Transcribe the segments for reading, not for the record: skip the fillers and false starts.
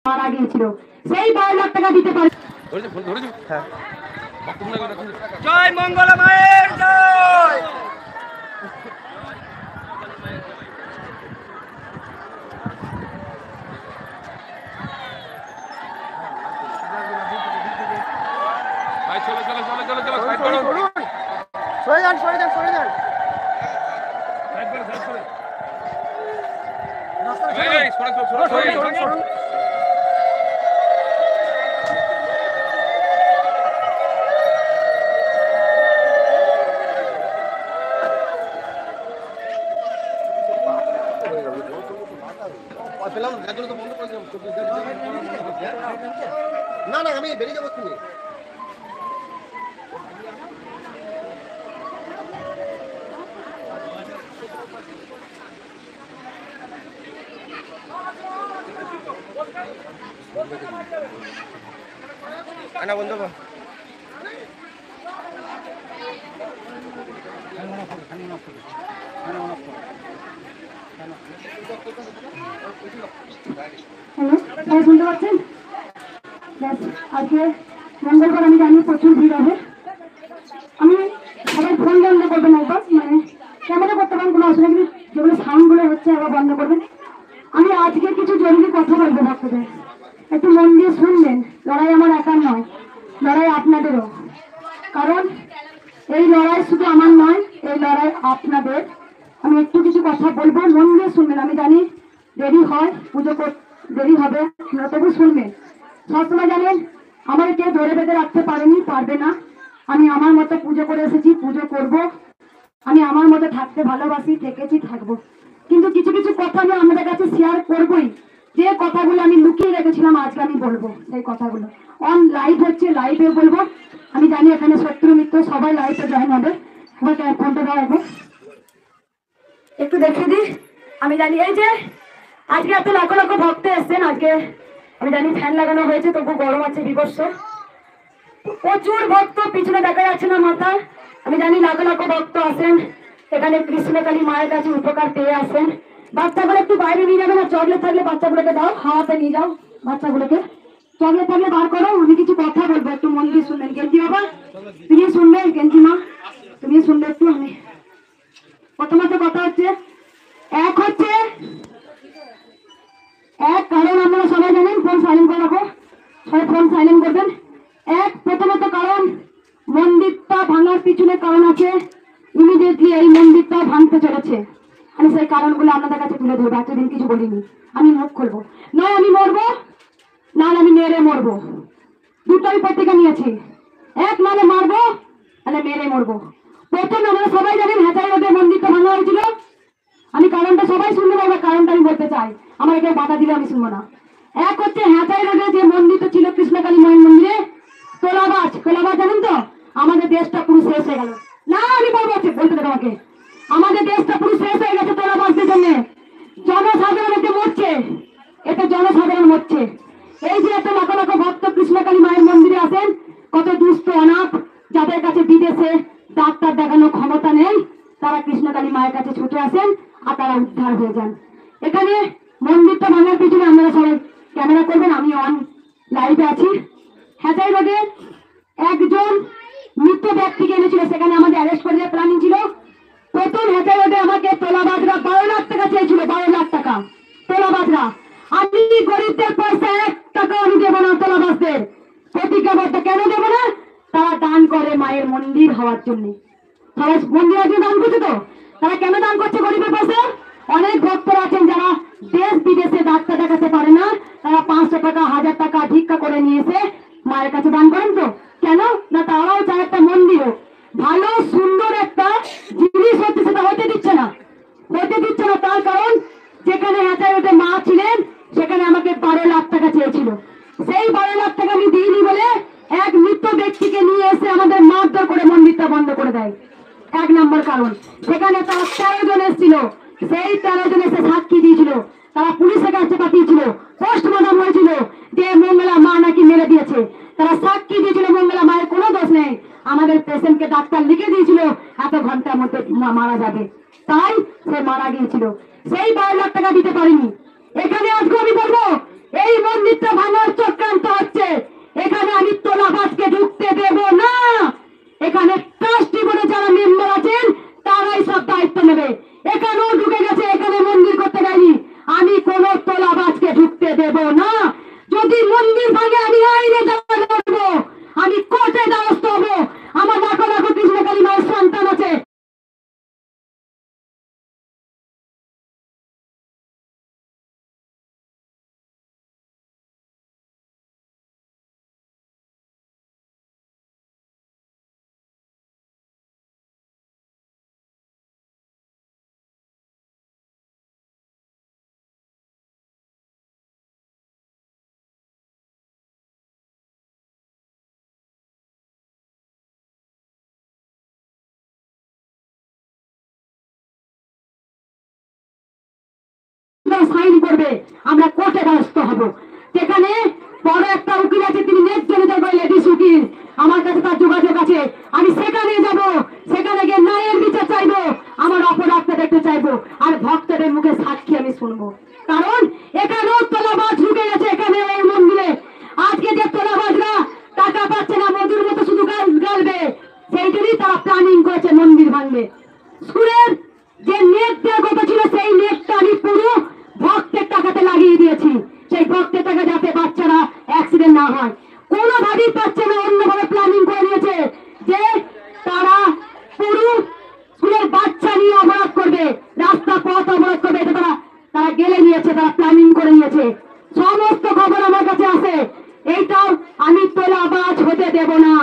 মারা গিয়েছিল, সেই 12 লাখ টাকা দিতে পারে। জয় মঙ্গলা মায়ের জয়। ভাই চলো চলো চলো চলো চলো সাইড করো, সরে যান সরে যান সরে যান, সাইড করো সাইড করো। এই সরে সরে সরে সরে। না না আমি বেরিয়ে যাবো তুমি। আনা বন্ধ কর। হ্যালো, শুনতে পাচ্ছেন? আজকে মঙ্গলবার, আমি জানি প্রচুর ভিড় হবে। আমি সবাই ফোন বন্ধ করবেন একবার, মানে ক্যামেরা করতে পারেন, কোনো অসুবিধা নেই, যেগুলো সাউন্ডগুলো হচ্ছে আবার বন্ধ করবেন। আমি আজকে কিছু জরুরি কথা বলবো ভক্তদের, একটু মন দিয়ে শুনবেন। লড়াই আমার একার নয়, লড়াই আপনাদেরও। কারণ এই লড়াই শুধু আমার নয়, এই লড়াই আপনাদের। আমি একটু কিছু কথা বলবো, মন দিয়ে শুনবেন। আমি জানি দেরি হয়, পুজো দেরি হবে, তবু শুনবেন। সবসময় জানেন আমার কেউ ধরে বেঁধে রাখতে পারেনি, পারবে না। আমি আমার মতো পুজো করে এসেছি, পুজো করব। আমি আমার মতো থাকতে ভালোবাসি, থেকেছি, থাকবো। কিন্তু কিছু কিছু কথা আমি আমাদের কাছে শেয়ার করবোই। যে কথাগুলো আমি লুকিয়ে রেখেছিলাম, আজকে আমি বলবো সেই কথাগুলো। অন লাইভ হচ্ছে, লাইভে বলবো। আমি জানি এখানে শত্রু মিত্র সবাই লাইভে জয়েন হবে। ফোনটা দেওয়া হবে, একটু দেখে দিই। আমি জানি এই যে আজকে এত লাখ লাখ ভক্ত এসছেন। আজকে আমি জানি ফ্যান লাগানো হয়েছে, তবু গরম আছে বিভৎস। প্রচুর ভক্ত, পিছনে দেখা যাচ্ছে না মাথা। আমি জানি লাখ লাখ ভক্ত আসেন এখানে কৃষ্ণকালী মায়ের কাছে উপকার পেয়ে আসেন। বাচ্চাগুলো একটু বাইরে নিয়ে যাবে না? চকলেট থাকলে বাচ্চাগুলোকে দাও, হাওয়াতে নিয়ে যাও বাচ্চাগুলোকে। চকলেট থাকলে বার করো। আমি কিছু কথা বলবো, একটু মন দিয়ে শুনবেন। গেঞ্জি বাবা তুমি শুনবে, গেঞ্জি মা তুমি শুনবে একটু। আমি প্রথমত কথা হচ্ছে এক কারণ আপনারা সবাই জানেন, ফোন সাইলেন্ট করে রাখো, সবাই ফোন সাইলেন্ট করবেন। প্রথমত কারণ, মন্দিরটা ভাঙার পিছনে কারণ আছে। ইমিডিয়েটলি এই মন্দিরটা ভাঙতে চলেছে। আমি সেই কারণগুলো আপনাদের কাছে তুলে ধরবো। এতদিন কিছু বলিনি, আমি মুখ খুলবো। নয় আমি মরবো, না আমি মেরে মরবো। দুটোই পত্রিকা নিয়েছি। এক মানে মারবো, তাহলে মেরে মরবো। প্রথম আমরা সবাই জানেন হেঁচাই রোডে মন্দিরটা ভাঙা হয়েছিল। আমি কারণটা সবাই শুনতে পারবো, কারণটা আমি বলতে চাই, আমার কেউ বাধা দিলে আমি শুনবো না। এক হচ্ছে হেঁচাই রোডে যে মন্দিরটা ছিল কৃষ্ণকালী মায়ের মন্দিরে, তোলাবাজ জানেন তো? আমাদের দেশটা পুরো শেষ হয়ে গেল। না আমি বলবো, বলতে দেবো আমাকে। আমাদের দেশটা পুরো শেষ হয়ে গেছে তোলাবাজদের জন্য। জনসাধারণ এতে মরছে, এতে জনসাধারণ মরছে। এই যে এত লাখ লাখ ভক্ত কৃষ্ণকালী মায়ের মন্দিরে আসেন, কত দুস্থ অনাথ, যাদের কাছে বিদেশে ডাক্তার দেখানোর ক্ষমতা নেই, তারা কৃষ্ণকালী মায়ের কাছে ছুটে আসেন আর তারা উদ্ধার হয়ে যান। এখানে মন্দিরটা ভাঙার পিছনে আপনারা সবাই ক্যামেরা করবেন, আমি অন লাইভে আছি। হেঁচাই রোডে একজন মৃত ব্যক্তিকে এনেছিল, সেখানে আমাদের অ্যারেস্ট করে দেওয়ার প্ল্যানিং ছিল। প্রথম হেঁচাই রোডে আমাকে তোলাবাজরা 12 লাখ টাকা চেয়েছিল, 12 লাখ টাকা তোলাবাজরা। আমি গরিবদের পয়সা 1 টাকা আমি দেবো না তোলাবাজদের। প্রতিজ্ঞাবদ্ধ। কেন দেবো না? তারা দান করে মায়ের মন্দির হওয়ার জন্য। তারা মন্দির আজকে দান করছে, তো তারা কেন দান করছে গরিবের পয়সা? অনেক ভক্তরা আছেন যারা দেশ বিদেশে ডাক্তার দেখাতে পারে না, তারা 500 টাকা 1000 টাকা ভিক্ষা করে নিয়ে এসে মায়ের কাছে দান করেন। তো কেন না? তারাও চায় একটা মন্দির হোক, ভালো সুন্দর একটা জিনিস হচ্ছে, সেটা হতে দিচ্ছে না। তার কারণ যেখানে হেঁচাই রোডে মা ছিলেন, সেখানে আমাকে 12 লাখ টাকা চেয়েছিল। সেই 12 লাখ টাকা আমি দিইনি বলে এক মৃত ব্যক্তিকে নিয়ে এসে আমাদের মারধর করে মন্দিরটা বন্ধ করে দেয়। 1 নম্বর কারণ। সেখানে তারা 13 জন এসেছিল, সেই 13 জন এসে সাক্ষী দিয়েছিল, তারা পুলিশের কাছে পাঠিয়েছিল, পোস্টমর্টম হয়েছিল যে মঙ্গলা মা নাকি মেরে দিয়েছে। তারা সাক্ষী দিয়েছিল মঙ্গলা মায়ের কোনো দোষ নেই, আমাদের পেশেন্টকে ডাক্তার লিখে দিয়েছিল এত ঘন্টার মধ্যে মারা যাবে, তাই সে মারা গিয়েছিল। সেই 12 লাখ টাকা দিতে পারিনি। এখানে আজকে আমি বলবো এই মন্দিরটা ভাঙার চক্রান্ত হচ্ছে। এখানে আমি তোলাবাজকে ঢুকতে দেব না। এখানে ট্রাস্টি বোর্ডে যারা মেম্বার আছেন তারাই সব দায়িত্ব নেবে। এখানেও ঢুকে গেছে, এখানে মন্দির করতে যায়নি। আমি কোন তোলাবাজকে ঢুকতে দেব না। যদি মন্দির ভাঙে আমি আইনে লড়বো, আমি কোর্টে দ্বারস্থ হবো। আমার লাখো লাখো কৃষ্ণকালী মায়ের সন্তান আছে। সাইন করবে, আমরা কোর্টে দ্বারস্থ হব। সেখানে বড় একটা উকিল আছে, তিনি লেডিস উকিল, আমার কাছে তার যোগাযোগ আছে। আমি সেখানে যাব, সেখানে গিয়ে ন্যায়ের বিচার চাইবো, আমার অপরাধটা দেখতে চাইবো, আর ভক্তদের মুখে সাক্ষী আমি শুনবো। কারণ এখানেও তোলাবাজ ঢুকে গেছে এখানে এই মন্দিরে। আজকে যে তোলাবাজরা টাকা পাচ্ছে না, মধুর মতো শুধু গালবে, সেই জন্যই তারা প্ল্যানিং করেছে মন্দির ভাঙবে। স্কুলের যে নেট দেওয়ার কথা ছিল, সেই নেটটা আমি পুরো ভক্তের টাকাতে লাগিয়ে দিয়েছি। সেই ভক্তের টাকা যাতে বাচ্চারা অ্যাক্সিডেন্ট না হয়, কোনোভাবেই পাচ্ছে না। অন্যভাবে প্ল্যানিং করে নিয়েছে যে তারা পুরো স্কুলের বাচ্চা নিয়ে অবরোধ করবে, রাস্তা পথ অবরোধ করবে। এটা তারা গেলে নিয়েছে, তারা প্ল্যানিং করে নিয়েছে। সমস্ত খবর আমার কাছে আছে। এইটাও আমি তোলাবাজ হতে দেব না।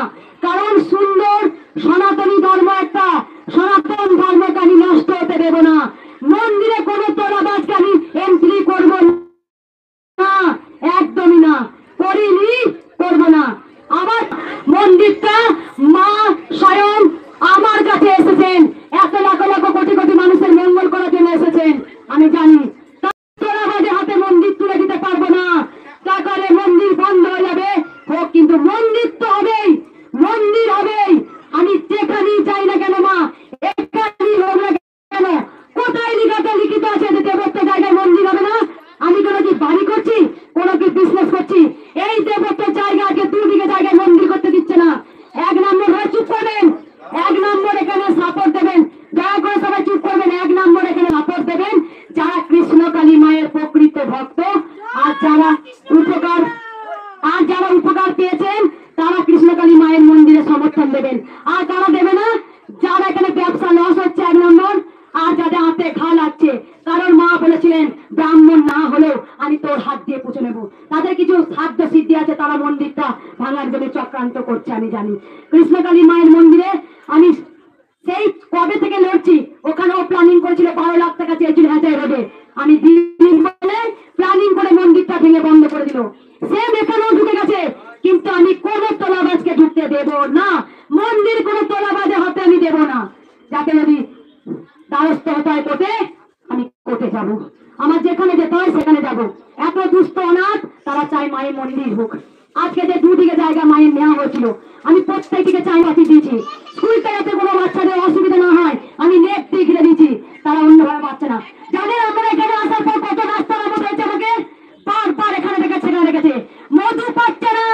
কারণ সুন্দর সনাতনী ধর্ম একটা, সনাতন ধর্মকে আমি নষ্ট হতে দেব না। মন্দিরে কোনো তোলাবাজকে আমি এন্ট্রি করব না, একদমই না, করিনি, করব না। আবার মন্দিরটা মা স্বয়ং আমার কাছে এসেছেন, এত লাখ লাখ কোটি কোটি মানুষের মঙ্গল করার জন্য এসেছেন, আমি জানি। তোলাবাজে হাতে মন্দির তুলে দিতে পারবো না। টাকারে মন্দির বন্ধ হয়ে যাবে হোক, কিন্তু মন্দির তো হবেই, মন্দির হবেই। আমি যেখানেই যাই না কেন মা, এখানেই হোক না কেন, কোথায় লিখিত আছে যে দেবত্ব জায়গায় মন্দির হবে না? আমি কোনো কি বাড়ি করছি, কোনো কি বিজনেস করছি? এই দেবত্ব জায়গা আগে দুদিকে জায়গায় মন্দির করতে দিচ্ছে না। এক নম্বর হয়ে চুপ করবেন, এক নম্বর এখানে সাপোর্ট দেবেন। দয়া করে সবাই চুপ করবেন। এক নম্বর এখানে সাপোর্ট দেবেন যারা কৃষ্ণকালী মায়ের প্রকৃত ভক্ত, আর যারা উপকার পেয়েছেন তারা কৃষ্ণকালী মায়ের মন্দিরে সমর্থন দেবেন। আর তারা দেবে না যারা এখানে ব্যবসা লস হচ্ছে, এক নম্বর, আর যাদের হাতে ঘা লাগছে। কারণ মা বলেছিলেন ব্রাহ্মণ না হলেও আমি তোর হাত দিয়ে পুজো নেবো। তাদের কিছু সাধ্য সিদ্ধি আছে, তারা মন্দিরটা ভাঙার জন্য চক্রান্ত করছে, আমি জানি। কৃষ্ণকালী মায়ের মন্দিরে আমি সেই কবে থেকে লড়ছি। ওখানেও প্ল্যানিং করেছিল 12 লাখ টাকা চেয়েছিল হাজার রোডে, আমি দিন বলে প্ল্যানিং করে মন্দিরটা ভেঙে বন্ধ করে দিল। সেম এখানেও ঢুকে গেছে, কিন্তু আমি কোন তোলাবাজকে ঢুকতে দেব না। মন্দির কোন তোলাবাজের হাতে আমি দেব না। যাতে যদি দ্বারস্থ হতে হয় কোর্টে, আমি কোর্টে যাব। আমার যেখানে যেতে হয় সেখানে যাব। এত দুস্থ অনাথ, তারা চায় মায়ের মন্দির হোক। আজকে যে দুদিকে জায়গা মায়ের নেওয়া হয়েছিল, আমি প্রত্যেকটিকে চাই বাতি দিয়েছি। স্কুলটা যাতে কোনো বাচ্চাদের অসুবিধা না হয়, আমি নেট দিয়ে ঘিরে দিয়েছি। তারা অন্যভাবে পাচ্ছে না। জানেন আমরা এখানে আসার পর কত রাস্তা নামত হয়েছে আমাকে, বারবার এখানে রেখেছে, এখানে রেখেছে। মধু পাচ্ছে না,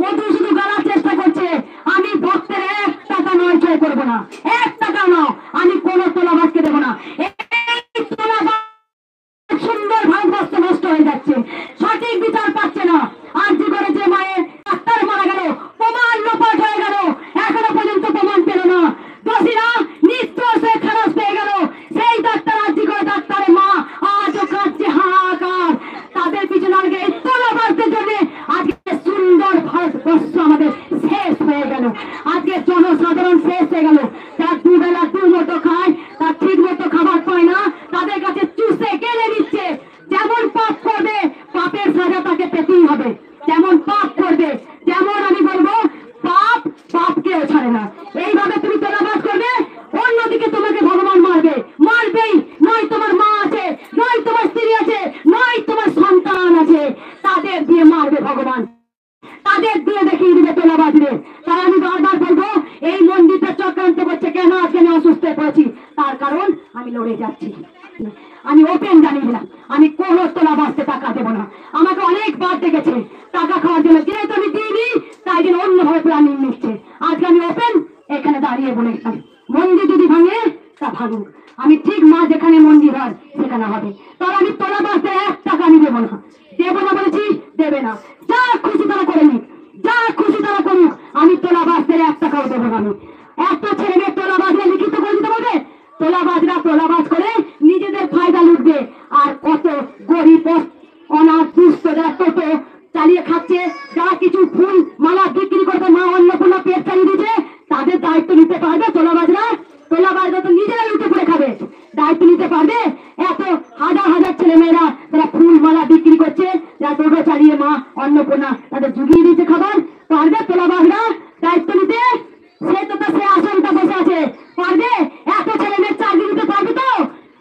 মধু শুধু গালার চেষ্টা করছে। আমি ভক্তের 1 টাকা নয় জয় করবো না, 1 টাকা নাও, আমি কোনো তোলাবাজকে দেবো না। এই তোলাবাজ সুন্দর ভারতবর্ষ নষ্ট হয়ে যাচ্ছে, সঠিক বিচার পাচ্ছে না। আর জীবনে যে মায়ের ডাক্তার মারা গেল, প্রমাণ লোপাট হয়ে গেল, এখনো পর্যন্ত প্রমাণ পেল না। দোষীরা নিত্য সে খারাপ পেয়ে গেল। সেই ডাক্তার আজকে করে ডাক্তারের মা আজও কাঁদছে হাহাকার। তাদের পিছনে আগে এই তোলাবাজদের জন্য আজকে সুন্দর ভারতবর্ষ আমাদের শেষ হয়ে গেল। আজকে জনসাধারণ শেষ হয়ে গেল। যার দুবেলা দুমতো খায়, তার ঠিক মতো খাবার পায় না, তাদের কাছে চুষে কেড়ে নিচ্ছে। যেমন পাপ করবে পাপের সাজা তাকে পেতেই হবে। যেমন পাপ করবে, যেমন আমি বলবো পাপ পাপকেও ছাড়ে না। এইভাবে তুমি তোলাবাজ করবে, অন্যদিকে তোমাকে ভগবান মারবে, মারবেই। নয় তোমার মা আছে, নয় তোমার স্ত্রী আছে, নয় তোমার সন্তান আছে, তাদের দিয়ে মারবে ভগবান, তাদের দিয়ে দেখিয়ে দিবে তোলাবাজদের। তাই আমি বারবার বলবো, এই মন্দিরটা চক্রান্ত করছে কেন? আজকে আমি অসুস্থ হয়ে পড়েছি, তার কারণ আমি লড়ে যাচ্ছি। আমি ওপেন জানিয়ে দিলাম, আমি কোনো তোলা বাঁচতে টাকা দেবো না। আমাকে অনেকবার ডেকেছে টাকা খাওয়ার জন্য, যেহেতু আমি দিইনি তাই জন্য অন্যভাবে প্ল্যানিং নিচ্ছে। আজকে আমি ওপেন এখানে দাঁড়িয়ে বলে দিলাম, মন্দির যদি ভাঙে তা ভাঙুক, আমি ঠিক মা যেখানে মন্দির হয় সেখানে হবে। তার আমি তোলা বাঁচতে 1 টাকা আমি দেবো না, দেবো না বলেছি, দেবে না। যা খুশি তারা করে নিক, যা খুশি তারা করুক, আমি তোলা বাঁচতে 1 টাকাও দেবো না। আমি একটা ছেলে মেয়ে তোলা বাজরা লিখিত করে দিতে পারবে? তোলাবাজরা তোলাবাজ করে নিজেদের ফায়দা লুটবে, আর কত গরিব অনাথ দুস্থ যারা টোটো চালিয়ে খাচ্ছে, যারা কিছু ফুল মালা বিক্রি করবে, মা অন্নপূর্ণা পেট চালিয়ে দিচ্ছে, তাদের দায়িত্ব নিতে পারবে তোলাবাজরা? তোলাবাজরা তো নিজেরা লুটে পড়ে খাবে, দায়িত্ব নিতে পারবে? এত হাজার হাজার ছেলে মেয়েরা যারা ফুল মালা বিক্রি করছে, যারা টোটো চালিয়ে মা অন্নপূর্ণা তাদের জুগিয়ে দিচ্ছে খাবার, পারবে তোলাবাজরা দায়িত্ব নিতে? সে তো সে আসনটা বসে আছে, পারবে? এত ছেলে মেয়ের চাকরি দিতে পারবে তো?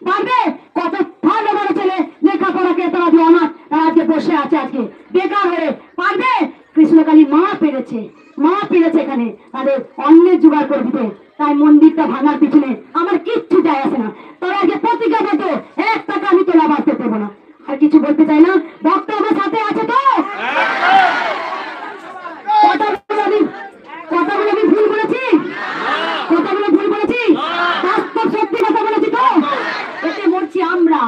পারবে? কত ভালো ভালো ছেলে লেখাপড়াকে তারা দিয়ে অনাথ, তারা আজকে বসে আছে আজকে বেকার হয়ে, পারবে? কৃষ্ণকালী মা পেরেছে, মা পেরেছে এখানে তাদের অন্যের জোগাড় করে দিতে। তাই মন্দিরটা ভাঙার পিছনে আমার কিচ্ছু যায় আসে না। তারা আজকে প্রতিজ্ঞাবদ্ধ, 1 টাকা আমি তোলা বাঁচতে দেবো না। আর কিছু বলতে চাই না, ভক্ত আমার সাথে আছে তো? কথাগুলো আমি ভুল বলেছি? কথাগুলো ভুল বলেছি? বাস্তব সত্যি কথা বলেছি তো? এতে মরছি আমরা,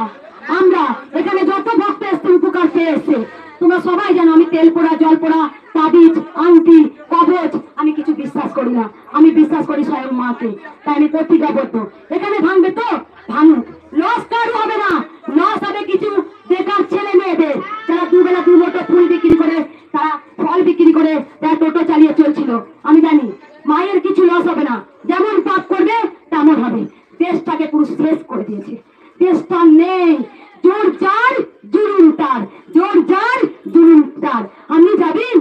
আমরা এখানে যত ভক্ত এসছে উপকার পেয়ে এসছে। তোমরা সবাই জানো আমি তেল পোড়া, জল পোড়া, তাবিজ, আংটি, কবচ আমি কিছু বিশ্বাস করি না, আমি বিশ্বাস করি স্বয়ং মাকে। তাই আমি প্রতিজ্ঞাবদ্ধ, এখানে ভাঙবে তো ভাঙুক, লস কারো হবে না। লস হবে কিছু বেকার ছেলে মেয়েদের, যারা দুবেলা 2 মুঠো ফুল বিক্রি করে, তারা ফল বিক্রি করে, তারা টোটো চালিয়ে চলছিল। আমি জানি মায়ের কিছু লস হবে না, যেমন পাপ করবে তেমন হবে। দেশটাকে পুরো শেষ করে দিয়েছে, দেশটা নেই, জোর যার জুলুম তার, জোর যার জুলুম তার। আপনি যাবেন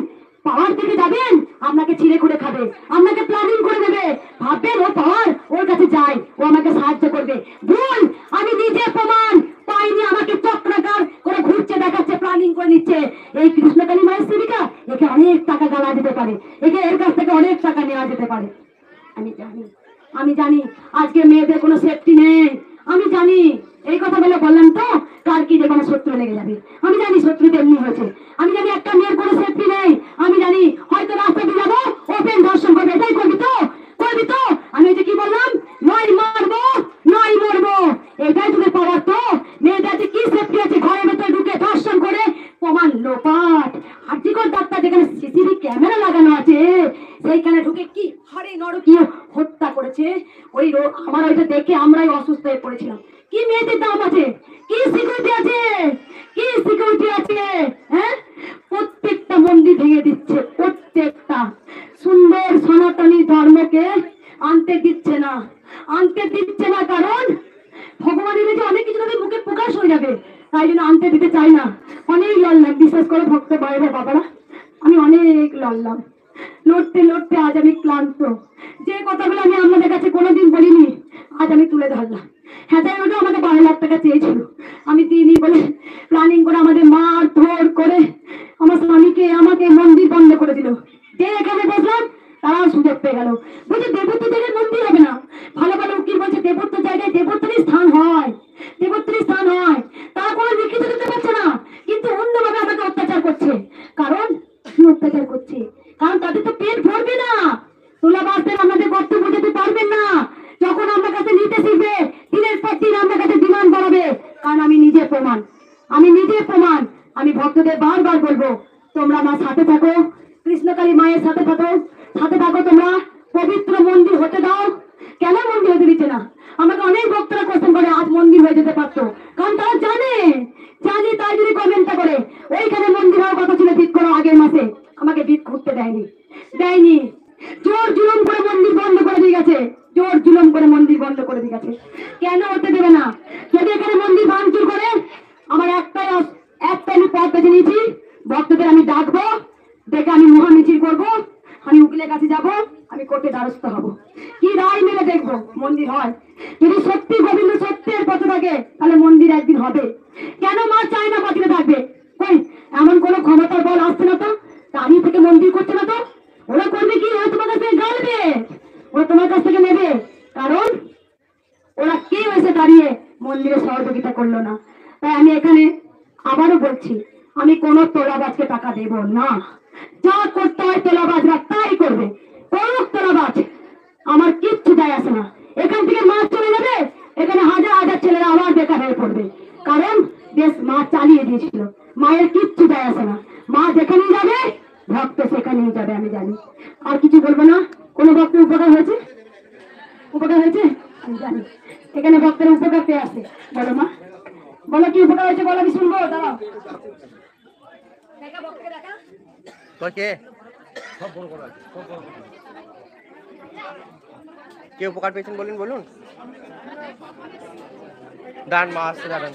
পাওয়ার থেকে যাবেন, আপনাকে ছিঁড়ে খুঁড়ে খাবে, আপনাকে প্ল্যানিং করে দেবে, ভাববেন ও পাওয়ার, ওর কাছে যাই, ও আমাকে সাহায্য করবে। ভুল, আমি নিজে প্রমাণ পাইনি, আমাকে চক্রাকার করে ঘুরছে, দেখাচ্ছে, প্ল্যানিং করে নিচ্ছে। এই কৃষ্ণকালী মায়ের সেবিকা, একে অনেক টাকা গালা দিতে পারে, একে এর কাছ থেকে অনেক টাকা নেওয়া যেতে পারে। আমি জানি, আমি জানি আজকে মেয়েদের কোনো সেফটি নেই, আমি জানি। এই কথা বলে বললাম তো কার কি যে কোনো শত্রু লেগে যাবে, আমি জানি শত্রু তেমনি হয়েছে, আমি জানি একটা মেয়ের কোনো সেফটি নেই, আমি জানি হয়তো রাস্তা দিয়ে যাবো ওপেন ধর্ষণ করবে, এটাই করবি তো, করবি তো? আমি ওই যে কি বললাম, নয় মারবো নয় মরবো, এটাই তোদের পাওয়ার তো? মেয়েদের কি সেফটি আছে, ঘরের ভেতরে ঢুকে ধর্ষণ করে প্রমাণ লোপাট। আর্থিকর ডাক্তার যেখানে সিসিটিভি ক্যামেরা লাগানো আছে সেইখানে ঢুকে কি হারে নরকীয় হত্যা করেছে। ওই আমার ওইটা দেখে আমরাই অসুস্থ হয়ে পড়েছিলাম। কি মেয়েদের দাম আছে, কি সিকিউরিটি আছে, কি সিকিউরিটি আছে? হ্যাঁ, প্রত্যেকটা মন্দির ভেঙে দিচ্ছে, প্রত্যেকটা সুন্দর সনাতনী ধর্মকে আনতে দিচ্ছে না, আনতে দিচ্ছে না। কারণ ভগবানের যে অনেক কিছু তাদের মুখে প্রকাশ হয়ে যাবে, তাই জন্য আনতে দিতে চাই না। অনেক লড়লাম, বিশেষ করে ভক্ত বাইরে বাবারা, আমি অনেক লড়লাম, লড়তে লড়তে আজ আমি ক্লান্ত। যে কথাগুলো আমি আপনাদের কাছে কোনোদিন বলিনি আজ আমি তুলে ধরলাম। হ্যাঁ, তাই ওটা আমাকে 12 লাখ টাকা চেয়েছিল, আমি দিইনি বলে প্ল্যানিং করে আমাদের মার ধর করে আমার স্বামীকে আমাকে মন্দির বন্ধ করে দিল। যে এখানে বসলাম তারাও সুযোগ পেয়ে গেল, বলছে দেবত্ব জায়গায় মন্দির হবে না। ভালো ভালো উকিল বলছে দেবত্ব জায়গায় দেবত্বেরই স্থান হয়, দেবত্বেরই স্থান হয়। তারা কোনো লিখিত দিতে পারছে না, কিন্তু অন্যভাবে আমাকে অত্যাচার করছে। কারণ কি অত্যাচার করছে? কারণ তাদের তো পেট ভরবে না, তোলাবাসদের আমাদের কষ্ট বোঝাতে পারবেন না। যখন আমার কাছে নিতে শিখবে দিনের পর দিন আমার কাছে ডিমান্ড বাড়াবে। কারণ আমি নিজে প্রমাণ, আমি নিজে প্রমাণ। আমি ভক্তদের বারবার বলবো তোমরা আমার সাথে থাকো, কৃষ্ণকালী মায়ের সাথে থাকো, সাথে থাকো। তোমরা পবিত্র মন্দির হতে দাও। কেন মন্দির হতে দিচ্ছে না? আমাকে অনেক ভক্তরা কোশ্চেন করে, আজ মন্দির হয়ে যেতে পারতো। কারণ তারা জানে, জানি তাই যদি কমেন্টটা করে ওইখানে মন্দির হওয়ার কথা ছিল বিট করো আগের মাসে, আমাকে বিট করতে দেয়নি, দেয়নি। জোর জুলুম করে মন্দির বন্ধ করে দিয়ে গেছে, জোর জুলুম করে মন্দির বন্ধ করে দিয়ে গেছে। কেন হতে দেবে না? যদি এখানে মন্দির ভাঙচুর করে, আমার একটাই আমি পথ বেছে নিয়েছি, ভক্তদের আমি ডাকবো, ডেকে আমি মহামিছিল করবো, আমি উকিলের কাছে যাব, আমি কোর্টে দ্বারস্থ হব, কি রায় মেরে দেখবো মন্দির হয়। যদি সত্যি গোবিন্দ সত্যের পথে থাকে তাহলে মন্দির একদিন হবে। কেন মা চায় না বাঁচতে থাকবে? কই এমন কোন ক্ষমতার বল আসছে না তো, দাঁড়িয়ে থেকে মন্দির করছে না তো। ওরা করবে কি? ওরা তোমার কাছ থেকে গালবে, ওরা তোমার কাছ থেকে নেবে। কারণ ওরা কে হয়েছে দাঁড়িয়ে মন্দিরে সহযোগিতা করলো না। তাই আমি এখানে আবারও বলছি, আমি কোনো তোলাবাজকে টাকা দেব না। যা করতে হয় তোলাবাজরা তাই করবে, করুক তোলাবাজ, আমার কিচ্ছু যায় আসে না। এখান থেকে মা চলে যাবে, এখানে হাজার হাজার ছেলেরা আবার বেকার হয়ে পড়বে, কারণ দেশ মা চালিয়ে দিয়েছিল। মায়ের কিচ্ছু যায় আসে না, মা যেখানেই যাবে ভক্ত সেখানেই যাবে, আমি জানি। আর কিছু বলবো না। কোনো ভক্তের উপকার হয়েছে? উপকার হয়েছে আমি জানি, এখানে ভক্তের উপকার পেয়ে আসে। বলো মা, বলো কি উপকার হয়েছে, বলো, আমি শুনবো। দাঁড়াও, দেখা ভক্তকে দেখা। তো কে কে উপকার পেয়েছেন বলুন বলুন। দাঁড়ান মা আসছে, দাঁড়ান।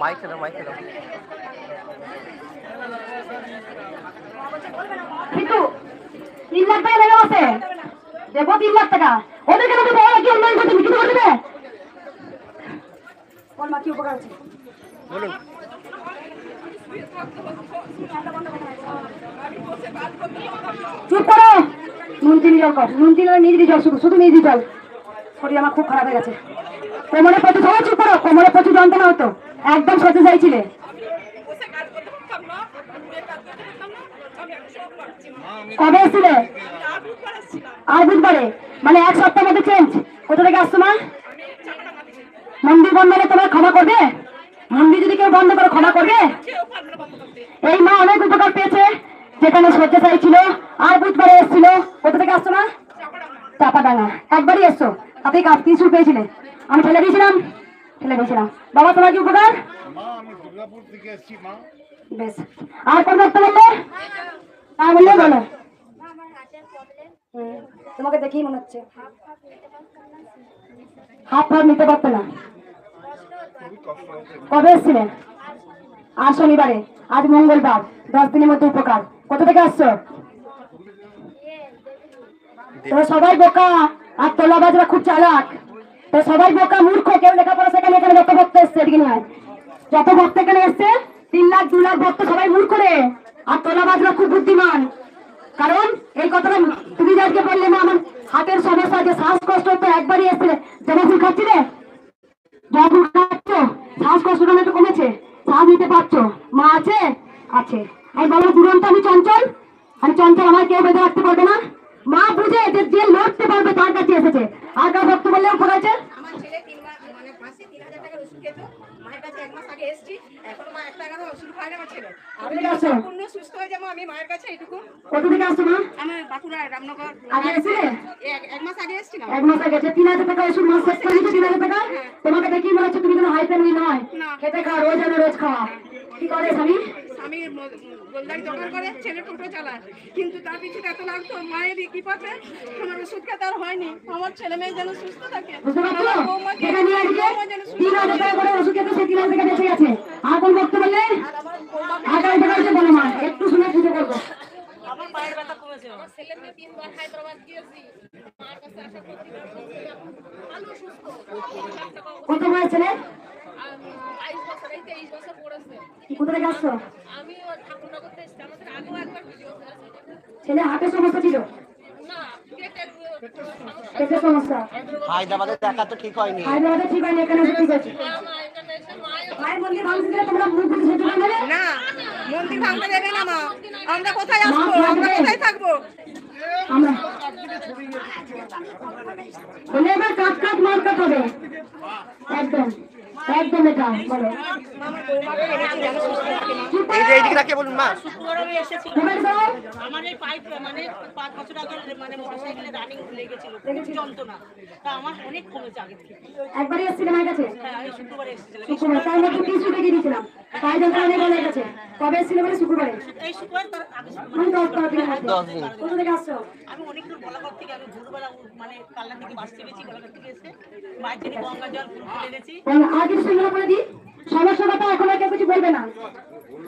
মাইক দাও, মাইক দাও। কিন্তু 3 লাখ টাকা দেবে আছে, দেবো 3 লাখ টাকা। ওদেরকে তো দেবো, ওরা কি অনলাইন করতে বিক্রি করে দেবে? বল মা, কি উপকার আছে বলুন। চুপ করো, নুন চিনি জল কর, নুন চিনি নিয়ে জল, শুধু শুধু নিয়ে জল। শরীর আমার খুব খারাপ হয়ে গেছে, কোমরে প্রচুর, সবাই চুপ করো, কোমরে প্রচুর যন্ত্রণা হতো, একদম সহ্য চাইছিলে। কবে এসেছিলে? আর বুধবারে, মানে 1 সপ্তাহের মধ্যে চেঞ্জ। কোথা থেকে আসছো মা? মন্দির বন্ধ হলে তোমার ক্ষমা করবে? মন্দির যদি কেউ বন্ধ করে ক্ষমা করবে? এই মা অনেক উপকার পেয়েছে, যেখানে শয্যাশায়ী ছিল, আর বুধবারে এসেছিল। কোথা থেকে আসছো মা? চাপাডাঙ্গা। একবারই এসছো, আপনি কিছু পেয়েছিলে? আমি ফেলে দিয়েছিলাম, বাবা তোমার কি উপকার? আমি দুর্গাপুর থেকে এসেছি মা। বেশ, আর কোন ডাক্তার বললে? হ্যাঁ বললে, বলো। তোমাকে দেখেই মনে হচ্ছে হাত পা নিতে পারতো না। কবে এসেছিলেন? আর শনিবারে, আজ মঙ্গলবার, 10 দিনের মধ্যে উপকার। কোথা থেকে আসছো? তোরা সবাই বোকা, আর তোলাবাজরা খুব চালাক। তো সবাই বোকা, মূর্খ, কেউ লেখাপড়া সেখানে। এখানে যত ভক্ত এসছে, এদিকে নিয়ে আয়। যত ভক্ত এখানে এসছে, 3 লাখ 2 লাখ ভক্ত সবাই মূর্খ রে, আর তোলাবাজরা খুব বুদ্ধিমান। কারণ এই কথাটা তুমি আজকে বললে না, আমার হাতের সমস্যা আছে, শ্বাসকষ্ট হতো, একবারই এসেছিলে। জবা ফুল খাচ্ছিলে, জবা ফুল খাচ্ছ, শ্বাসকষ্টটা একটু কমেছে, শ্বাস নিতে পারছো, মা আছে? আছে। আমি বলো দুরন্ত, আমি চঞ্চল, আমার কেউ বেঁধে রাখতে পারবে না। মা বুঝে যে লড়তে পারবে তার কাছে এসেছে। আর কার ভক্ত বললে উপর আছে? আমার ছেলে 3,000 টাকার ওষুধ খেত, মায়ের কাছে 1 মাস আগে এসেছি, এখনো মা 1 টাকার ওষুধ খায় না আমার ছেলে। আমি সম্পূর্ণ সুস্থ হয়ে যাবো, আমি মায়ের কাছে এইটুকু। কোথা থেকে আসছো মা? আমার বাঁকুড়া রামনগর। আগে এসেছিলে? 1 মাস আগে এসেছিলাম। 1 মাস আগে 3,000 টাকা ওষুধ মাস শেষ করে দিচ্ছে। 3,000 টাকা তোমাকে দেখি মনে হচ্ছে তুমি কোনো হাই ফ্যামিলি নয়। খেতে খাও, রোজ আনো রোজ খাওয়া। কি করে স্বামী? স্বামী গোলদারি দোকান করে, ছেলে টোটো চালায়, কিন্তু তার পিছনে এত লাগতো মায়ের কি পাচ্ছে আমার ওষুধ খেতে আর হয়নি। আমার ছেলে মেয়ে যেন সুস্থ থাকে, বুঝতে পারছো? আমার বৌমাকে যেটা নিয়ে আজকে বৌমা যেন সুস্থ 3,000 টাকা করে ওষুধ খেতে, সে 3,000 টাকা বেঁচে গেছে। আর কোন ভক্ত বললে আর আমার বৌমাকে আগামী টাকা হচ্ছে বলো মা, একটু শুনে পুজো করবো। আমার পায়ের ব্যথা কমেছে। আমার ছেলে মেয়ে 3 বার হায়দ্রাবাদ গিয়েছি, মার কাছে আসা করতে ভালো সুস্থ। কত বয়স ছেলে? 22 বছর, এই 23 বছর পড়েছে। কোথা থেকে আসছো? আমি ওই ঠাকুরনগর থেকে এসেছি, আমাদের আগেও একবার ভিডিও করেছে। ছেলে হাতের সমস্যা ছিল, না, পেটের সমস্যা। পেটের সমস্যা। হায়দ্রাবাদে দেখা তো ঠিক হয়নি। হায়দ্রাবাদে ঠিক হয়নি, এখানে এসে ঠিক আছে। মা এখানে এসে মায়ের মায়ের মন্দির ভাঙতে দিলে তোমরা মুখ বুঝে সেটা নেবে না, মন্দির ভাঙতে দেবে না মা। আমরা কোথায় আসবো, আমরা কোথায় থাকবো? আমরা বলে এবার কাট কাট মার কাট হবে, একদম একদম এটা বলো। আমার বৌমাকে এনেছি যেন সুস্থ থাকে মা। এই যে এইদিকে রাখে বলুন মা। শুক্রবার আমি এসেছি, মোবাইল দাও। আমার এই পাইপ মানে 5 বছর আগে মানে মোটরসাইকেলে রানিং লেগেছিল, যন্ত্রণা, তা আমার অনেক কমেছে আগে থেকে। একবারই এসেছিলে মায়ের কাছে? হ্যাঁ, আমি শুক্রবারে এসেছিলাম। শুক্রবার, তাই নাকি টিস্যু দেখে দিয়েছিলাম, তাই যন্ত্রণা নেই বলে গেছে। কবে এসেছিলে বলে? শুক্রবারে, এই শুক্রবার তার আগে মানে 10-12 দিনের মধ্যে। 10 দিন। কোথা থেকে আসছো? আমি অনেক দূর বলাঘর থেকে, আমি ভোরবেলা মানে কালনা থেকে বাস চেপেছি, বলাঘর থেকে এসে মায়ের জন্য গঙ্গা জল ফুল তুলে এনেছি। বলো, আর কিছু শুনলে বলে দিই, সমস্যার কথা এখন আর কেউ কিছু বলবে না।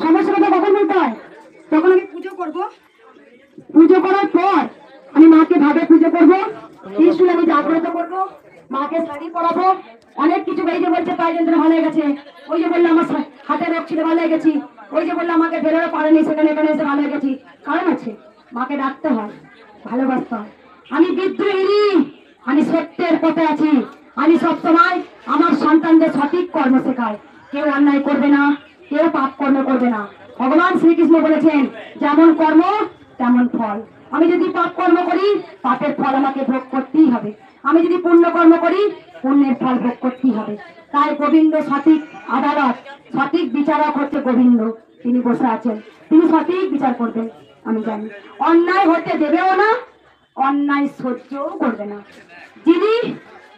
সমস্যার কথা কখন বলতে হয়? তখন আমি পুজো করবো, পুজো করার পর আমি মাকে ভাবে পুজো করবো, ত্রিশূল আমি জাগ্রত করবো, মাকে শাড়ি পরাবো, অনেক কিছু। এই যে বলছে পায়ে যন্ত্রণা ভালো হয়ে গেছে, ওই যে বললো আমার হাতে রোগ ছিল ভালো হয়ে গেছি, ওই যে বললো আমাকে বেরোতে পারেনি সেখানে এখানে এসে ভালো হয়ে গেছি। কারণ আছে, মাকে ডাকতে হয়, ভালোবাসতে হয়। আমি বিদ্রোহী, আমি সত্যের পথে আছি। আমি সবসময় আমার সন্তানদের সঠিক কর্ম শেখাই, কেউ অন্যায় করবে না, কেউ পাপ কর্ম করবে না। ভগবান শ্রীকৃষ্ণ বলেছেন যেমন কর্ম তেমন ফল। আমি যদি পাপ কর্ম করি, পাপের ফল আমাকে ভোগ করতেই হবে। আমি যদি পুণ্য কর্ম করি, পুণ্যের ফল ভোগ করতেই হবে। তাই গোবিন্দ সঠিক আদালত, সঠিক বিচারক হচ্ছে গোবিন্দ। তিনি বসে আছেন, তিনি সঠিক বিচার করবেন। আমি জানি অন্যায় হতে দেবেও না, অন্যায় সহ্যও করবে না। যিনি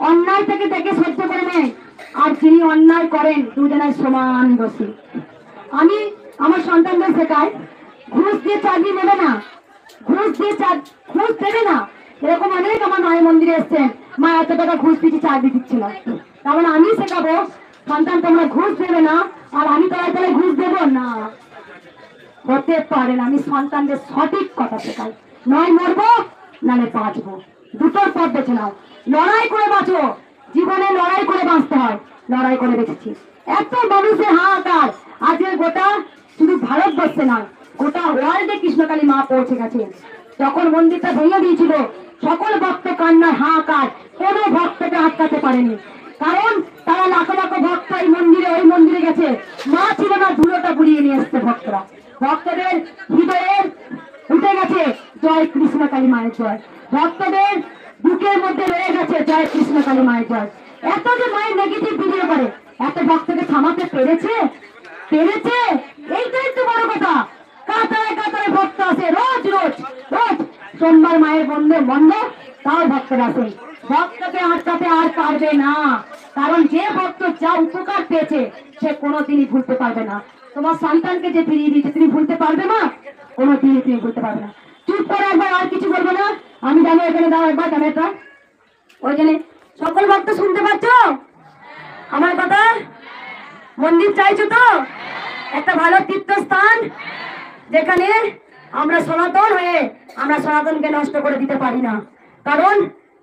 অন্যায় থেকে দেখে সহ্য করে নেয়, আর যিনি অন্যায় করেন, দুজনের সমান দোষী। আমি আমার সন্তানদের শেখাই, ঘুষ দিয়ে চাকরি নেবে না, ঘুষ দিয়ে ঘুষ দেবে না। এরকম অনেক আমার মায়ের মন্দিরে এসছেন, মা এত টাকা ঘুষ দিচ্ছি চাকরি দিচ্ছিল। তার মানে আমি শেখাবো সন্তান তোমরা ঘুষ দেবে না, আর আমি তলায় তলায় ঘুষ দেবো না, হতে পারে না। আমি সন্তানদের সঠিক কথা শেখাই, নয় মরবো নালে বাঁচবো, দুটোর পথ বেছে নাও। লড়াই করে বাঁচো, জীবনে লড়াই করে বাঁচতে হয়, লড়াই করে বেঁচেছি। এত মানুষের হাহাকার, আজকে গোটা শুধু ভারতবর্ষে নয়, গোটা ওয়ার্ল্ডে কৃষ্ণকালী মা পৌঁছে গেছে। যখন মন্দিরটা ভেঙে দিয়েছিল, সকল ভক্ত কান্নায় হাহাকার, কোনো ভক্তকে আটকাতে পারেনি। কারণ তারা লাখো লাখো ভক্ত এই মন্দিরে, ওই মন্দিরে গেছে, মা ছিল না, ধুলোটা বুড়িয়ে নিয়ে এসছে ভক্তরা। ভক্তদের হৃদয়ে উঠে গেছে জয় কৃষ্ণকালী মায়ের জয়, ভক্তদের বুকের মধ্যে রয়ে গেছে জয় কৃষ্ণকালী মায়ের জয়। এত যে মায়ের নেগেটিভ ভিডিও করে, এত ভক্তকে থামাতে পেরেছে, পেরেছে, এইটাই তো বড় কথা। কাতারে কাতারে ভক্ত আসে রোজ রোজ রোজ, সোমবার মায়ের বন্ধ, তাও ভক্তরা আসে। ভক্তকে আটকাতে আর পারবে না, কারণ যে ভক্ত যা উপকার পেয়েছে সে কোনোদিনই ভুলতে পারবে না। তোমার সন্তানকে যে ফিরিয়ে দিয়েছে তুমি ভুলতে পারবে না, কোনোদিনই তুমি ভুলতে পারবে না। চুপ করে একবার, আর কিছু বলবো না। আমি জানো এখানে দাও একবার ক্যামেরাটা, ওইখানে সকল ভক্ত শুনতে পাচ্ছ আমার কথা? মন্দির চাইছো তো, একটা ভালো তীর্থস্থান যেখানে আমরা সনাতন হয়ে আমরা সনাতনকে নষ্ট করে দিতে পারি না। কারণ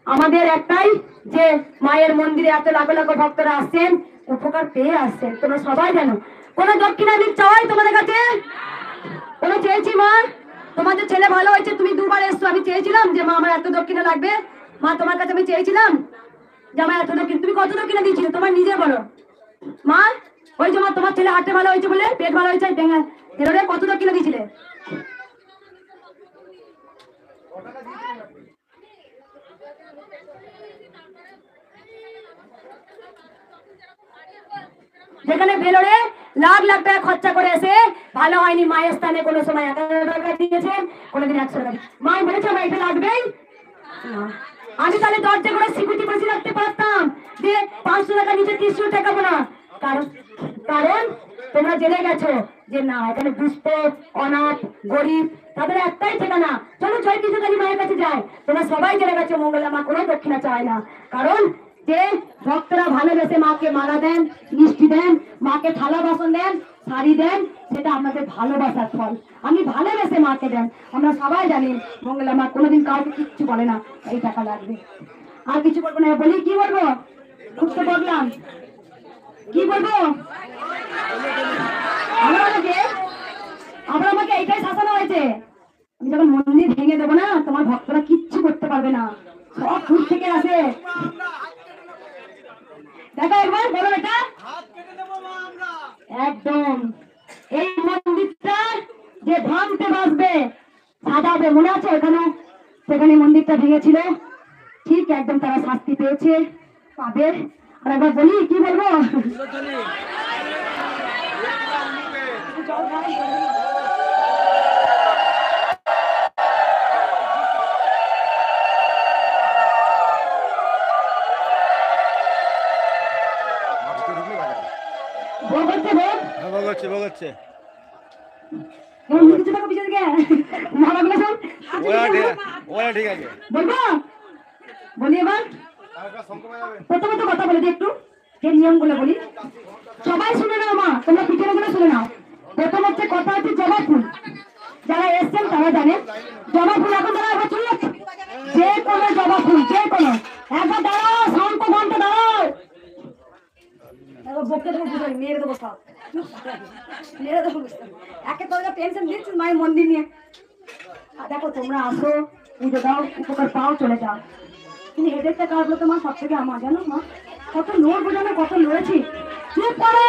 আমাদের একটাই যে মায়ের মন্দিরে এত লাখ লাখ ভক্তরা আসছেন, উপকার পেয়ে আসছেন, তোমরা সবাই জানো। কোনো দক্ষিণা দিক চাওয়াই তোমাদের কাছে? কোনো চেয়েছি মা? তোমাদের ছেলে ভালো হয়েছে, তুমি 2 বার এসছো, আমি চেয়েছিলাম যে মা আমার এত দক্ষিণা লাগবে, মা তোমার কাছে আমি চেয়েছিলাম যে আমার এত দক্ষিণা, তুমি কত দক্ষিণা দিয়েছিলে তোমার নিজে বলো মা? ওই যে মা তোমার ছেলে হাঁটতে ভালো হয়েছে বলে, পেট ভালো হয়েছে, এরোরে কত দক্ষিণা দিয়েছিলে? যেখানে ভেলোরে লাখ লাখ টাকা খরচা করে এসে ভালো হয়নি, মায়ের স্থানে কোনো সময় 1000 টাকা দিয়েছেন, কোনোদিন 100 টাকা। মাই বলেছে আমার এটা লাগবেই না। আমি তাহলে দরজা করে সিকিউরিটি বসে রাখতে পারতাম যে 500 টাকা নিচে 300 টাকা না, কারণ কারণ তোমরা জেনে গেছো যে না এখানে দুস্থ অনাথ গরিব তাদের একটাই ঠিকানা, চলো জয় কৃষ্ণকালী মায়ের কাছে যায়। তোমরা সবাই জেনে গেছো মঙ্গলা মা কোনো দক্ষিণা চায় না, কারণ যে ভক্তরা ভালোবেসে মাকে মালা দেন, মিষ্টি দেন, মাকে থালা বাসন দেন, শাড়ি দেন, সেটা আমাদের ভালোবাসার ফল। আমি ভালোবেসে মাকে দেন, আমরা সবাই জানি মঙ্গলা মা কোনোদিন কাউকে কিচ্ছু বলে না এই টাকা লাগবে। আর কিছু বলবো না, বলি কি বলবো, খুব তো বললাম, কি বলবো? আবার আমাকে এইটাই শাসানো হয়েছে, আমি যখন মন্দির ভেঙে দেবো না তোমার ভক্তরা কিচ্ছু করতে পারবে না, সব দূর থেকে আসে। দেখো একবার বলো এটা একদম এই মন্দিরটা যে ভাঙতে বাসবে সাজাবে, মনে আছে ওখানে সেখানে মন্দিরটা ভেঙেছিল, ঠিক একদম তারা শাস্তি পেয়েছে, পাবে। আর একবার বলি কি বলবো, বলি এবার প্রথমত কথা বলে দিই একটু, যে নিয়মগুলো বলি সবাই শুনে নাও মা, তোমরা পিছনে গুলো শুনে নাও। প্রথম হচ্ছে কথা হচ্ছে জবা ফুল, যারা এসছেন তারা জানেন জবা ফুল। এখন তারা একবার শুনল যে কোনো জবা ফুল, যে কোনো একবার দাঁড়াও, শঙ্খ ঘন্টা দাঁড়াও, বকতে দেবো বুঝাই মেরে দেবো সব, মেরে দেবো বুঝতে একে তোমরা টেনশন দিচ্ছিস মায়ের মন্দির নিয়ে। আর দেখো তোমরা আসো, পুজো দাও, উপকার পাও, চলে যাও, কিন্তু হেডেকটা কাটলো তোমার সব থেকে আমার, জানো মা কত লোক বোঝানো, কত লড়েছি। চুপ করে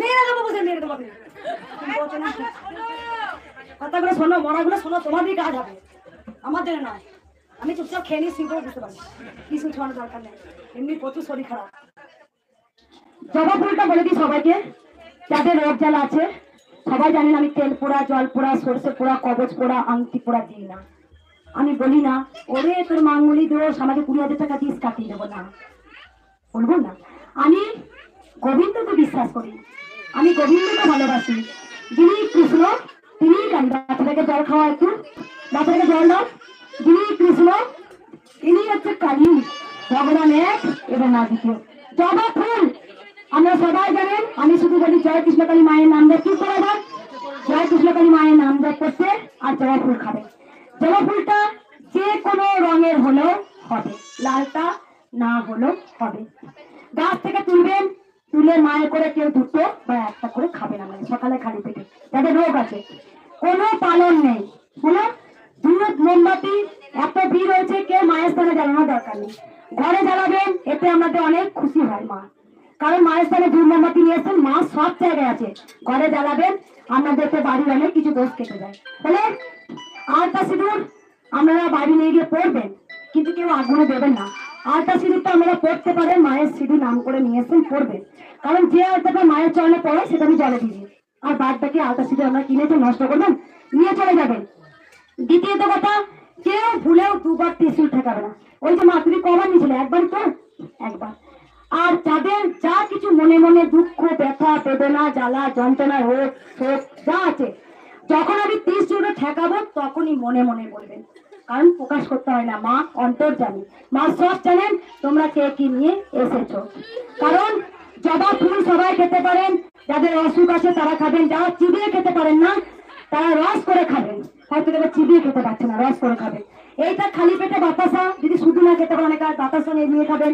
মেরে দেবো বুঝে, মেরে দেবো কথাগুলো শোনো, মরাগুলো শোনো, তোমাদেরই কাজ হবে, আমার জন্য নয়। আমি চুপচাপ খেয়ে নিয়ে সিম্পল বুঝতে পারি, কিছু ছোঁয়ানোর দরকার নেই, এমনি প্রচুর শরীর খারাপ। জবা ফুলটা বলে দিই সবাইকে, যাদের রোগ জ্বালা আছে সবাই জানেন আমি তেল পোড়া, জল পোড়া, সর্ষে পোড়া, কবচ পোড়া, আংটি পোড়া দিই না। আমি বলি না ওরে তোর মাঙ্গলি দোষ আমাকে 20,000 টাকা দিস কাটিয়ে দেবো, না বলবো না। আমি গোবিন্দকে বিশ্বাস করি, আমি গোবিন্দকে ভালোবাসি, যিনি কৃষ্ণ তিনি কালী। বাচ্চাটাকে জল খাওয়া, একটু বাচ্চাটাকে জল দাও, যিনি কৃষ্ণ তিনি হচ্ছে কালী, ভগবান এক এবং আদিত্য। জবা ফুল আমরা সবাই জানেন, আমি শুধু বলি জয় কৃষ্ণকালী মায়ের নাম দেয়, কি করে দেয় জয় কৃষ্ণকালী মায়ের নাম দেয় করতে, আর জবা ফুল খাবে। জবা ফুলটা যে কোনো রঙের হলেও হবে, লালটা না হলেও হবে। গাছ থেকে তুলবেন, তুলে মায়ের করে কেউ দুটো বা একটা করে খাবে না, মানে সকালে খালি পেটে। যাদের রোগ আছে কোনো পালন নেই, হলো দুধ মোমবাতি এত ভিড় হয়েছে, কেউ মায়ের স্থানে জ্বালানোর দরকার নেই, ঘরে জ্বালাবেন, এতে আমাদের অনেক খুশি হয় মা, কারণ মায়ের স্থানে দুধ মোমবাতি নিয়েছেন, মা সব জায়গায় আছে, ঘরে জ্বালাবেন, আপনাদেরকে বাড়ির অনেক কিছু দোষ কেটে যায়। বলে আলতা সিঁদুর আপনারা বাড়ি নিয়ে গিয়ে পড়বেন, কিন্তু কেউ আগুনে দেবেন না। আলতা সিঁদুরটা আপনারা পড়তে পারেন, মায়ের সিঁদুর নাম করে নিয়েছেন, পড়বেন, কারণ যে আলতাটা মায়ের চরণে পড়ে সেটা আমি জলে দিই, আর বাদ বাকি আলতা সিঁদুর আমরা কিনেছে নষ্ট করবেন, নিয়ে চলে যাবেন। দ্বিতীয়ত কথা, কেউ ভুলেও দুবার ত্রিশূল ঠেকাবে না। ওই যে মা তুমি কবার নিয়েছিলে, একবার তো, একবার। আর যাদের যা কিছু মনে মনে দুঃখ, ব্যথা, বেদনা, জ্বালা, যন্ত্রণা, রোগ, শোক যা আছে, যখন আমি ত্রিশূলে ঠেকাবো তখনই মনে মনে বলবেন, কারণ প্রকাশ করতে হয় না, মা অন্তর জানি, মা সব জানেন তোমরা কে কি নিয়ে এসেছো। কারণ জবা ফুল সবাই খেতে পারেন, যাদের অসুখ আছে তারা খাবেন, যারা চিবিয়ে খেতে পারেন না তারা রস করে খাবেন, হয়তো দেখো চিবিয়ে খেতে পারছে না, রস করে খাবেন। এইটা খালি পেটে বাতাসা, যদি শুধু না খেতে পারেন অনেকে বাতাস সঙ্গে নিয়ে খাবেন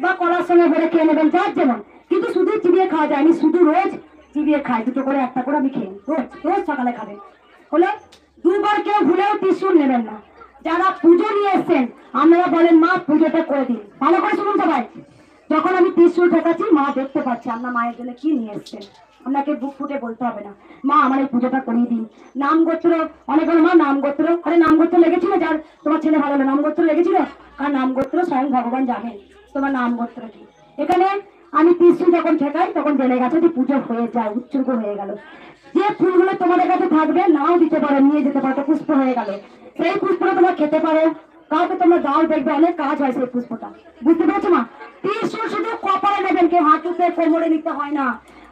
বা কলার সঙ্গে ভরে খেয়ে নেবেন, যার যেমন, কিন্তু শুধু চিবিয়ে খাওয়া যায়, আমি শুধু রোজ চিবিয়ে খাই, দুটো করে একটা করে আমি খেয়ে রোজ রোজ সকালে খাবেন। হলে দুবার কেউ ভুলেও ত্রিশূল নেবেন না। যারা পুজো নিয়ে এসছেন আপনারা বলেন মা পুজোটা করে দিন, ভালো করে শুনুন সবাই, যখন আমি ত্রিশূল ঠেকাচ্ছি মা দেখতে পাচ্ছি আপনার মায়ের জন্য কি নিয়ে এসছেন, আপনাকে বুক ফুটে বলতে হবে না মা আমার এই পুজোটা করিয়ে দিন। নাম গোত্র, অনেক মা নাম গোত্র, আরে নাম গোত্র লেগেছিল, যার তোমার ছেলে ভালো হলো নাম গোত্র লেগেছিল, আর নাম গোত্র স্বয়ং ভগবান জানেন তোমার নাম গোত্র কি। এখানে আমি ত্রিশূল যখন ঠেকাই তখন জেনে গেছে যে পুজো হয়ে যায়, উৎসর্গ হয়ে গেল। যে ফুলগুলো তোমাদের কাছে থাকবে নাও দিতে পারো, নিয়ে যেতে পারো, পুষ্প হয়ে গেল, সেই পুষ্পটা তোমরা খেতে পারো, কাউকে তোমরা দাও, দেখবে অনেক কাজ হয় সেই পুষ্পটা। বুঝতে পেরেছো মা? ত্রিশূল শুধু কপালে নেবেন, কেউ হাঁটুতে কোমরে নিতে হয় না।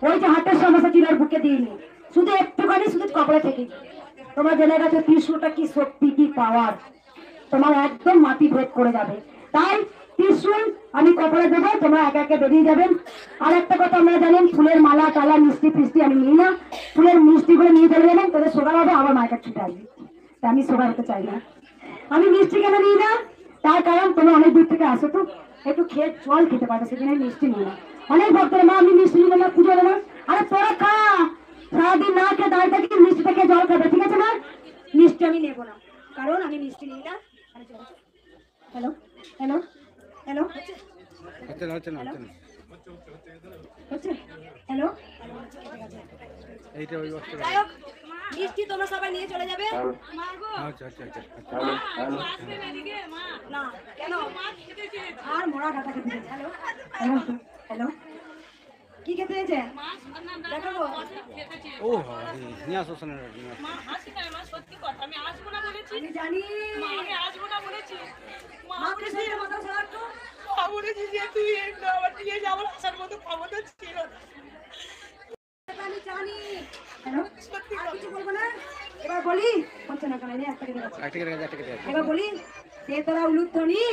ওই যে হাতের সমস্যা ছিল বুকে দিইনি, শুধু একটুখানি শুধু কপালে থেকে। তোমরা জেনে গেছো ত্রিশূলটা কি শক্তি, কি পাওয়ার, তোমার একদম মাটি ভেদ করে যাবে। তাই ত্রিশূল আমি কপালে দেবো, তোমরা একে একে বেরিয়ে যাবেন। আর একটা কথা আমরা জানেন, ফুলের মালা টালা মিষ্টি ফিষ্টি আমি নিই না। ফুলের মিষ্টিগুলো নিয়ে চলে যাবেন, তাদের সোগার হবে, আবার মায়ের কাছে ছুটে আসবে। তা আমি সোগার হতে চাই না। আমি মিষ্টি কেন নিই না, তার কারণ তোমরা অনেক দূর থেকে আসো, তো একটু খেয়ে জল খেতে পারবে, সেখানে মিষ্টি নিই না। অনেক ভক্তরা মা আমি মিষ্টি নিব না, পুজো দেবো। আরে তোরা খা, সারাদিন না খেয়ে দাঁড়িয়ে থাকি, মিষ্টিটা খেয়ে জল খাবে, ঠিক আছে না? মিষ্টি আমি নেবো না, কারণ আমি মিষ্টি নিই না। হ্যালো হ্যালো হ্যালো হচ্ছে হ্যালো, যাই হোক মিষ্টি তোমরা সবাই নিয়ে চলে যাবে। না কেন আর মোড়া কাটা খেতে দিয়েছে। হ্যালো হ্যালো হ্যালো, কি খেতে দিয়েছে দেখাবো? আমি জানি মা বলেছে মাথা সারা একটু। আমি জানি। হ্যালো, আর কিছু বলবো না? এবার বলি, বলছে না কেন? একটা কেটে গেছে। এবার বলি, সে তোরা উলুধ্বনি